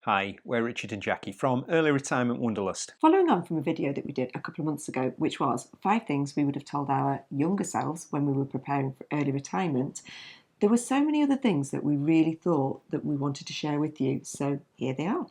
Hi, we're Richard and Jackie from Early Retirement Wanderlust. Following on from a video that we did a couple of months ago, which was 5 things we would have told our younger selves when we were preparing for early retirement, there were so many other things that we really thought that we wanted to share with you. So here they are.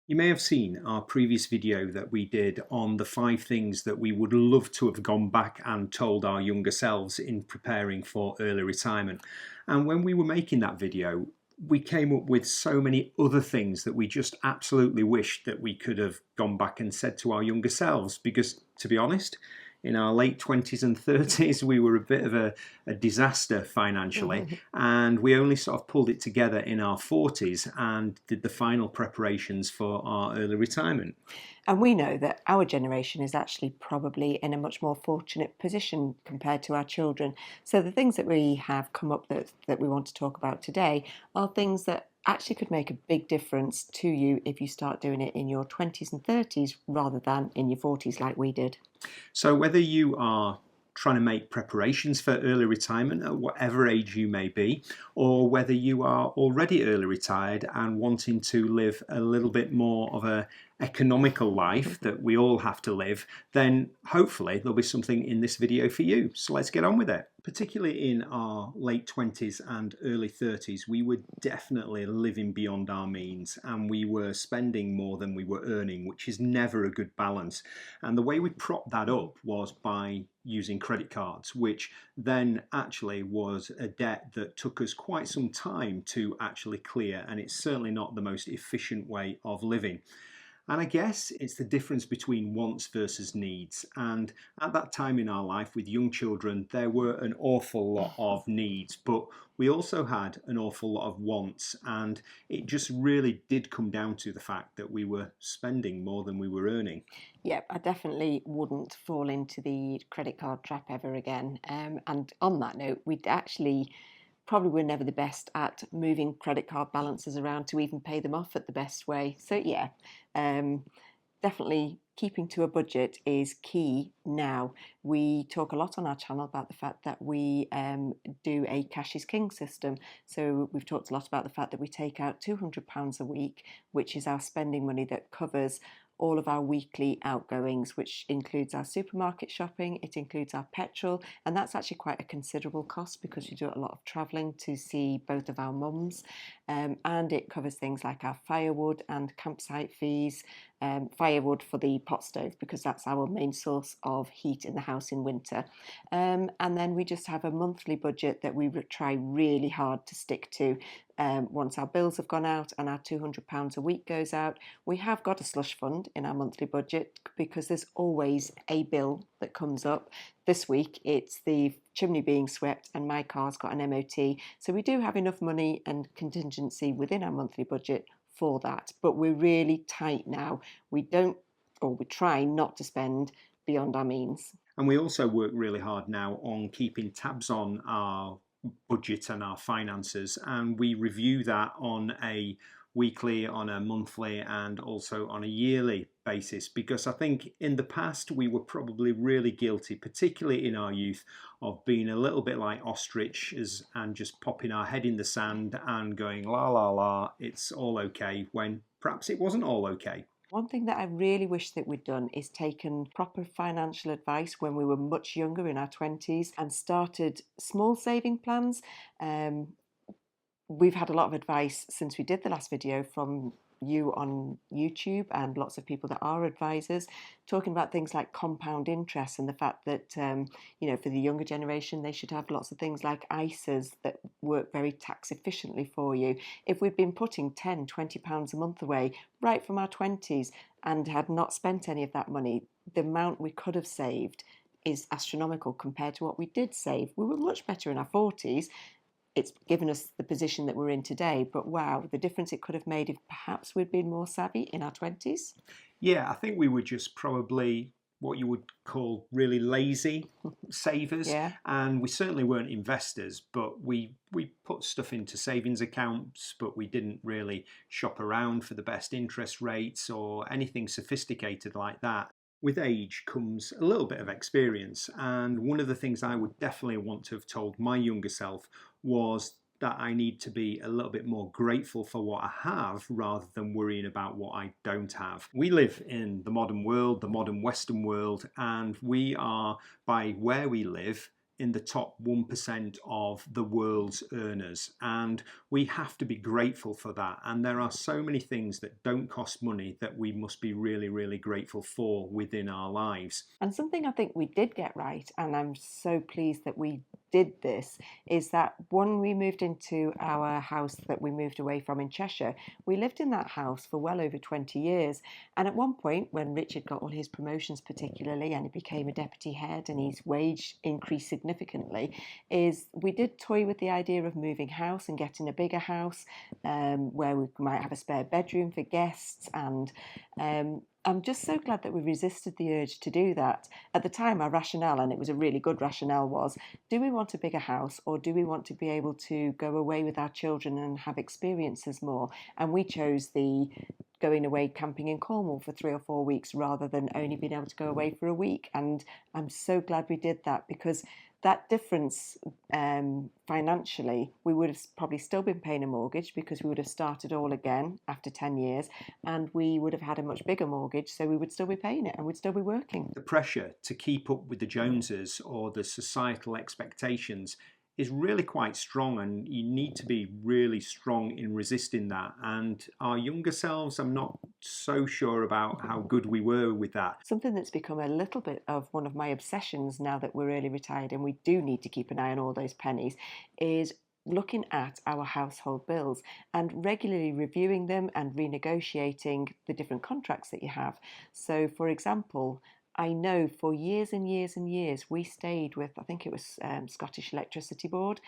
You may have seen our previous video that we did on the 5 things that we would love to have gone back and told our younger selves in preparing for early retirement. And when we were making that video, we came up with so many other things that we just absolutely wished that we could have gone back and said to our younger selves, because to be honest, in our late 20s and 30s, we were a bit of a disaster financially, and we only sort of pulled it together in our 40s and did the final preparations for our early retirement. And we know that our generation is actually probably in a much more fortunate position compared to our children. So the things that we have come up that we want to talk about today are things that actually could make a big difference to you if you start doing it in your 20s and 30s rather than in your 40s like we did. So whether you are trying to make preparations for early retirement at whatever age you may be, or whether you are already early retired and wanting to live a little bit more of a economical life that we all have to live, then hopefully there'll be something in this video for you. So let's get on with it. Particularly in our late 20s and early 30s, we were definitely living beyond our means and we were spending more than we were earning, which is never a good balance. And the way we propped that up was by using credit cards, which then actually was a debt that took us quite some time to actually clear, and it's certainly not the most efficient way of living. And I guess it's the difference between wants versus needs. And at that time in our life with young children, there were an awful lot of needs, but we also had an awful lot of wants. And it just really did come down to the fact that we were spending more than we were earning. Yep, I definitely wouldn't fall into the credit card trap ever again. And on that note, we'd actually probably were never the best at moving credit card balances around to even pay them off at the best way. So yeah, definitely keeping to a budget is key now. We talk a lot on our channel about the fact that we do a cash is king system. So we've talked a lot about the fact that we take out £200 a week, which is our spending money that covers all of our weekly outgoings, which includes our supermarket shopping, it includes our petrol, and that's actually quite a considerable cost because we do a lot of travelling to see both of our mums, and it covers things like our firewood and campsite fees, firewood for the pot stove because that's our main source of heat in the house in winter, and then we just have a monthly budget that we try really hard to stick to. Once our bills have gone out and our £200 a week goes out, we have got a slush fund in our monthly budget because there's always a bill that comes up. This week it's the chimney being swept and my car's got an MOT. So we do have enough money and contingency within our monthly budget for that. But we're really tight now. We try not to spend beyond our means. And we also work really hard now on keeping tabs on our budget and our finances, and we review that on a weekly, on a monthly, and also on a yearly basis, because I think in the past we were probably really guilty, particularly in our youth, of being a little bit like ostriches and just popping our head in the sand and going la la la, it's all okay, when perhaps it wasn't all okay. One thing that I really wish that we'd done is taken proper financial advice when we were much younger in our 20s and started small saving plans. We've had a lot of advice since we did the last video from you on YouTube and lots of people that are advisors talking about things like compound interest and the fact that, for the younger generation, they should have lots of things like ISAs that work very tax efficiently for you. If we've been putting £10, £20 a month away right from our 20s and had not spent any of that money, the amount we could have saved is astronomical compared to what we did save. We were much better in our 40s. it's given us the position that we're in today. But wow, the difference it could have made if perhaps we'd been more savvy in our 20s. Yeah, I think we were just probably what you would call really lazy savers, Yeah. and we certainly weren't investors, but we put stuff into savings accounts, but we didn't really shop around for the best interest rates or anything sophisticated like that. With age comes a little bit of experience, and one of the things I would definitely want to have told my younger self was that I need to be a little bit more grateful for what I have rather than worrying about what I don't have. We live in the modern world, the modern Western world, and we are, by where we live, in the top 1% of the world's earners. And we have to be grateful for that. And there are so many things that don't cost money that we must be really, really grateful for within our lives. And something I think we did get right, and I'm so pleased that we did this, is that when we moved into our house that we moved away from in Cheshire, we lived in that house for well over 20 years. And at one point, when Richard got all his promotions, particularly, and he became a deputy head and his wage increased significantly, is we did toy with the idea of moving house and getting a bigger house where we might have a spare bedroom for guests. And I'm just so glad that we resisted the urge to do that. At the time, our rationale, and it was a really good rationale, was do we want a bigger house or do we want to be able to go away with our children and have experiences more? And we chose the going away camping in Cornwall for 3 or 4 weeks rather than only being able to go away for a week. And I'm so glad we did that, because that difference financially, we would have probably still been paying a mortgage because we would have started all again after 10 years, and we would have had a much bigger mortgage, so we would still be paying it and we'd still be working. The pressure to keep up with the Joneses or the societal expectations is really quite strong, and you need to be really strong in resisting that. And our younger selves, I'm not so sure about how good we were with that. Something that's become a little bit of one of my obsessions now that we're early retired and we do need to keep an eye on all those pennies is looking at our household bills and regularly reviewing them and renegotiating the different contracts that you have. So, for example, I know for years and years and years we stayed with, I think it was Scottish Electricity Board,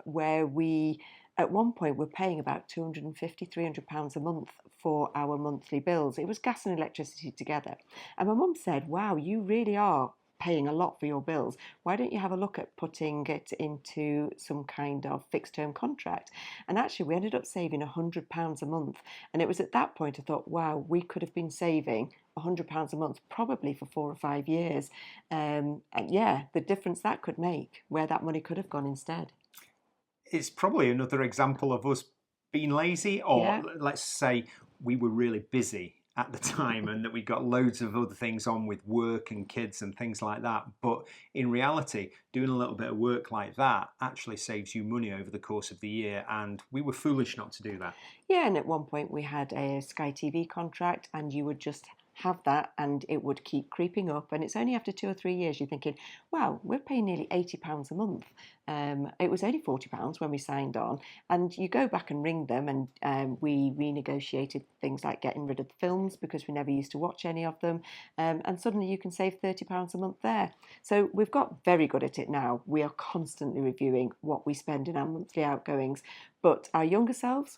where we at one point were paying about £250, £300 a month for our monthly bills. It was gas and electricity together. And my mum said, wow, you really are paying a lot for your bills. Why don't you have a look at putting it into some kind of fixed term contract? And actually, we ended up saving £100 a month. And it was at that point I thought, wow, we could have been saving £100 a month probably for 4 or 5 years. And yeah, the difference that could make, where that money could have gone instead. It's probably another example of us being lazy, or Yeah. let's say we were really busy at the time and that we got loads of other things on with work and kids and things like that. But in reality, doing a little bit of work like that actually saves you money over the course of the year, and we were foolish not to do that. Yeah, and at one point we had a Sky TV contract, and you would just have that and it would keep creeping up. And it's only after 2 or 3 years you're thinking, wow, we're paying nearly £80 a month. It was only £40 when we signed on. And you go back and ring them, and we renegotiated things like getting rid of the films because we never used to watch any of them. And suddenly you can save £30 a month there. So we've got very good at it now. We are constantly reviewing what we spend in our monthly outgoings. But our younger selves,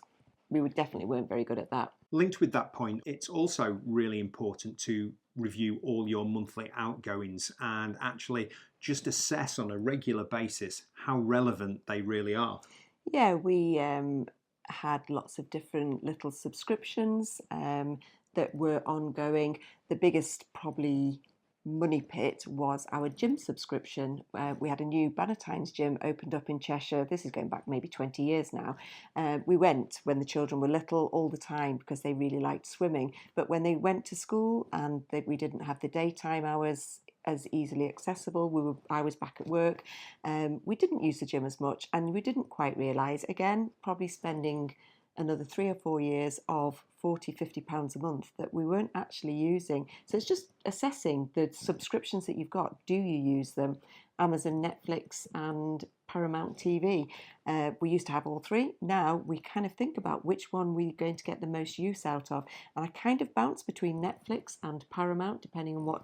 we definitely weren't very good at that. Linked with that point, it's also really important to review all your monthly outgoings and actually just assess on a regular basis how relevant they really are. Yeah, we had lots of different little subscriptions that were ongoing. The biggest probably money pit was our gym subscription. We had a new Bannatynes gym opened up in Cheshire. This is going back maybe 20 years now. We went when the children were little all the time because they really liked swimming. But when they went to school and we didn't have the daytime hours as easily accessible, I was back at work. We didn't use the gym as much, and we didn't quite realise, again, probably spending another 3 or 4 years of £40, £50 a month that we weren't actually using. So it's just assessing the subscriptions that you've got. Do you use them? Amazon, Netflix and Paramount TV. We used to have all three. Now we kind of think about which one we're going to get the most use out of. And I kind of bounce between Netflix and Paramount depending on what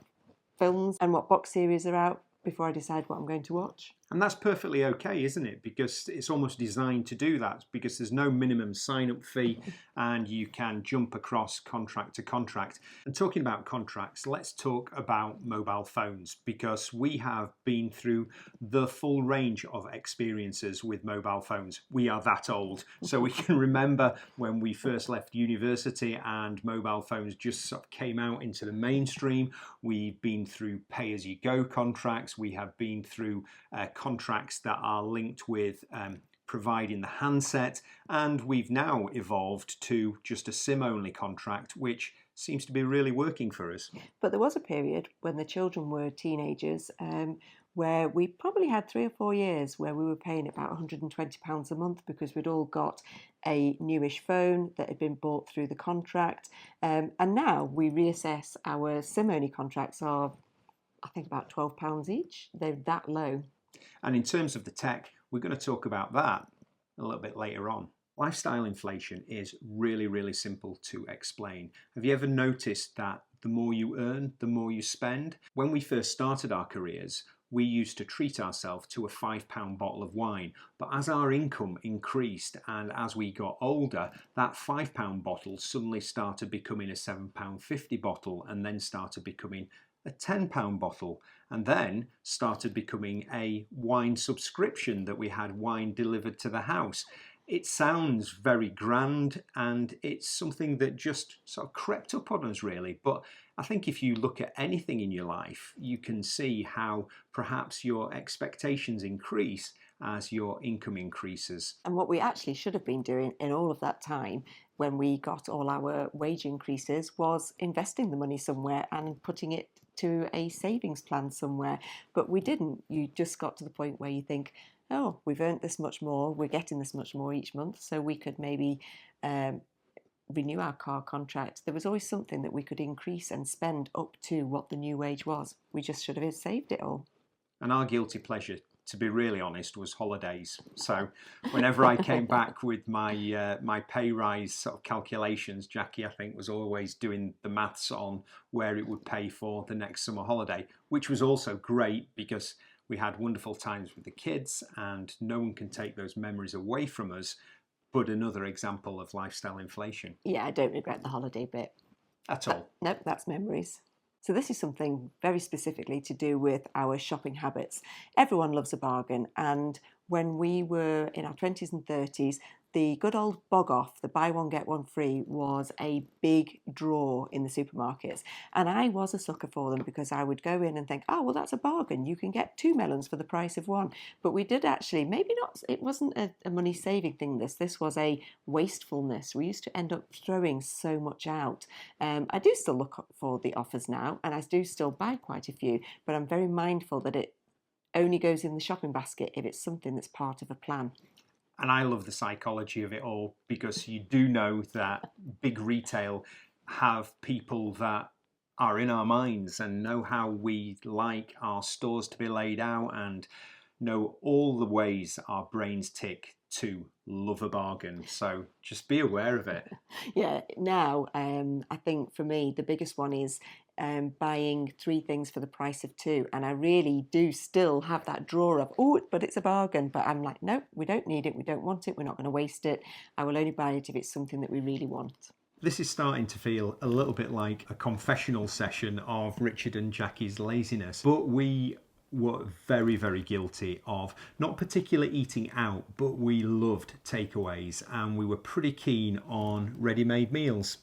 films and what box series are out before I decide what I'm going to watch. And that's perfectly okay, isn't it? Because it's almost designed to do that, because there's no minimum sign-up fee and you can jump across contract to contract. And talking about contracts, let's talk about mobile phones, because we have been through the full range of experiences with mobile phones. We are that old, so we can remember when we first left university and mobile phones just sort of came out into the mainstream. We've been through pay-as-you-go contracts. We have been through contracts that are linked with providing the handset, and we've now evolved to just a SIM-only contract, which seems to be really working for us. But there was a period when the children were teenagers where we probably had 3 or 4 years where we were paying about £120 a month because we'd all got a newish phone that had been bought through the contract. And now we reassess our SIM-only contracts are, I think, about £12 each. They're that low. And in terms of the tech, we're going to talk about that a little bit later on. Lifestyle inflation is really, really simple to explain. Have you ever noticed that the more you earn, the more you spend? When we first started our careers, we used to treat ourselves to a £5 bottle of wine. But as our income increased and as we got older, that £5 bottle suddenly started becoming a £7.50 bottle, and then started becoming a £10 bottle, and then started becoming a wine subscription that we had wine delivered to the house. It sounds very grand, and it's something that just sort of crept up on us, really. But I think if you look at anything in your life, you can see how perhaps your expectations increase as your income increases. And what we actually should have been doing in all of that time when we got all our wage increases was investing the money somewhere and putting it to a savings plan somewhere. But we didn't. You just got to the point where you think, oh, we've earned this much more, we're getting this much more each month, so we could maybe renew our car contract. There was always something that we could increase and spend up to what the new wage was. We just should have saved it all. And our guilty pleasure, to be really honest, was holidays. So whenever I came back with my pay rise sort of calculations, Jackie, I think, was always doing the maths on where it would pay for the next summer holiday, which was also great because we had wonderful times with the kids, and no one can take those memories away from us. But another example of lifestyle inflation. Yeah, I don't regret the holiday bit. At all. Nope, that's memories. So this is something very specifically to do with our shopping habits. Everyone loves a bargain, and when we were in our 20s and 30s, the good old bog off, the buy one get one free, was a big draw in the supermarkets. And I was a sucker for them because I would go in and think, oh, well, that's a bargain. You can get 2 melons for the price of one. But we did actually, maybe not, it wasn't a money saving thing, this was a wastefulness. We used to end up throwing so much out. I do still look for the offers now, and I do still buy quite a few, but I'm very mindful that it only goes in the shopping basket if it's something that's part of a plan. And I love the psychology of it all, because you do know that big retail have people that are in our minds and know how we like our stores to be laid out and know all the ways our brains tick to love a bargain. So just be aware of it. Yeah, now I think for me the biggest one is buying 3 things for the price of 2, and I really do still have that drawer of, oh, but it's a bargain, but I'm like, nope, we don't need it, we don't want it, we're not going to waste it. I will only buy it if it's something that we really want. This is starting to feel a little bit like a confessional session of Richard and Jackie's laziness, but we were very, very guilty of not particularly eating out, but we loved takeaways, and we were pretty keen on ready-made meals.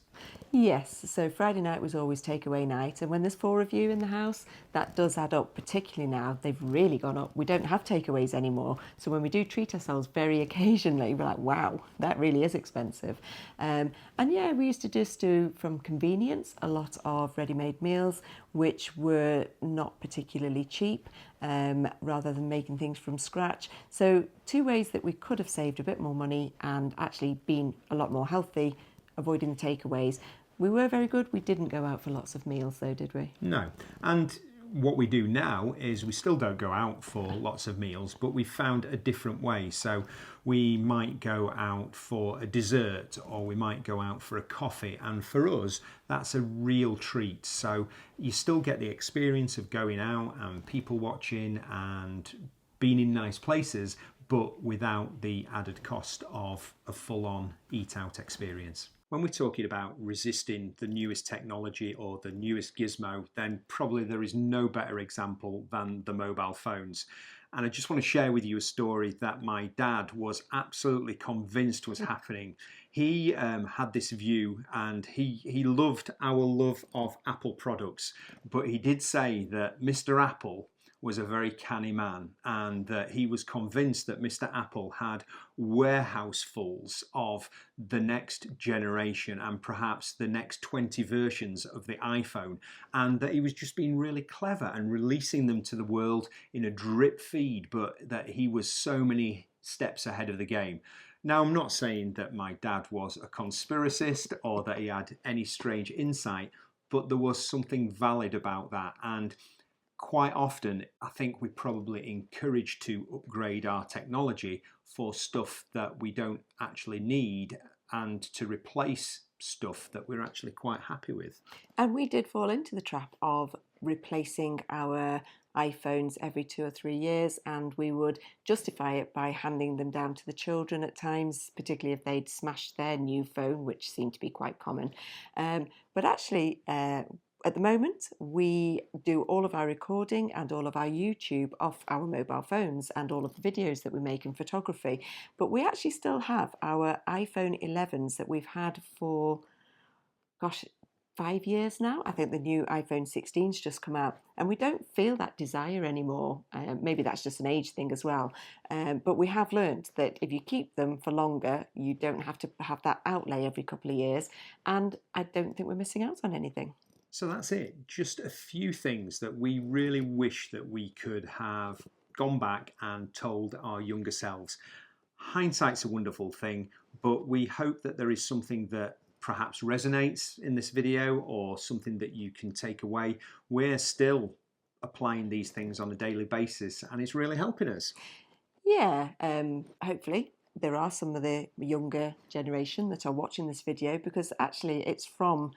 Yes, so Friday night was always takeaway night, and when there's 4 of you in the house, that does add up, particularly now. They've really gone up. We don't have takeaways anymore, so when we do treat ourselves very occasionally, we're like, wow, that really is expensive. And yeah, we used to just do, from convenience, a lot of ready-made meals, which were not particularly cheap, rather than making things from scratch. So 2 ways that we could have saved a bit more money and actually been a lot more healthy, avoiding the takeaways. We were very good. We didn't go out for lots of meals though, did we? No. And what we do now is we still don't go out for lots of meals, but we've found a different way. So we might go out for a dessert, or we might go out for a coffee, and for us that's a real treat. So you still get the experience of going out and people watching and been in nice places, but without the added cost of a full-on eat-out experience. When we're talking about resisting the newest technology or the newest gizmo, then probably there is no better example than the mobile phones. And I just want to share with you a story that my dad was absolutely convinced was happening. He had this view, and he loved our love of Apple products, but he did say that Mr. Apple was a very canny man, and that he was convinced that Mr. Apple had warehousefuls of the next generation and perhaps the next 20 versions of the iPhone, and that he was just being really clever and releasing them to the world in a drip feed, but that he was so many steps ahead of the game. Now, I'm not saying that my dad was a conspiracist or that he had any strange insight, but there was something valid about that. And quite often, I think we're probably encouraged to upgrade our technology for stuff that we don't actually need and to replace stuff that we're actually quite happy with. And we did fall into the trap of replacing our iPhones every 2 or 3 years, and we would justify it by handing them down to the children at times, particularly if they'd smashed their new phone, which seemed to be quite common. But actually, at the moment, we do all of our recording and all of our YouTube off our mobile phones and all of the videos that we make in photography. But we actually still have our iPhone 11s that we've had for, gosh, 5 years now. I think the new iPhone 16's just come out, and we don't feel that desire anymore. Maybe that's just an age thing as well. But we have learned that if you keep them for longer, you don't have to have that outlay every couple of years. And I don't think we're missing out on anything. So that's it. Just a few things that we really wish that we could have gone back and told our younger selves. Hindsight's a wonderful thing, but we hope that there is something that perhaps resonates in this video or something that you can take away. We're still applying these things on a daily basis, and it's really helping us. Yeah, hopefully there are some of the younger generation that are watching this video, because actually it's from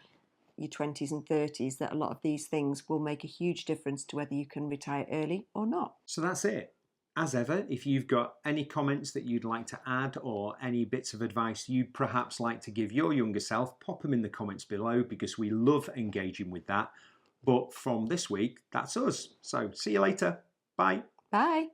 your 20s and 30s that a lot of these things will make a huge difference to whether you can retire early or not. So that's it. As ever, if you've got any comments that you'd like to add or any bits of advice you'd perhaps like to give your younger self, pop them in the comments below, because we love engaging with that. But from this week, that's us. So see you later. Bye. Bye.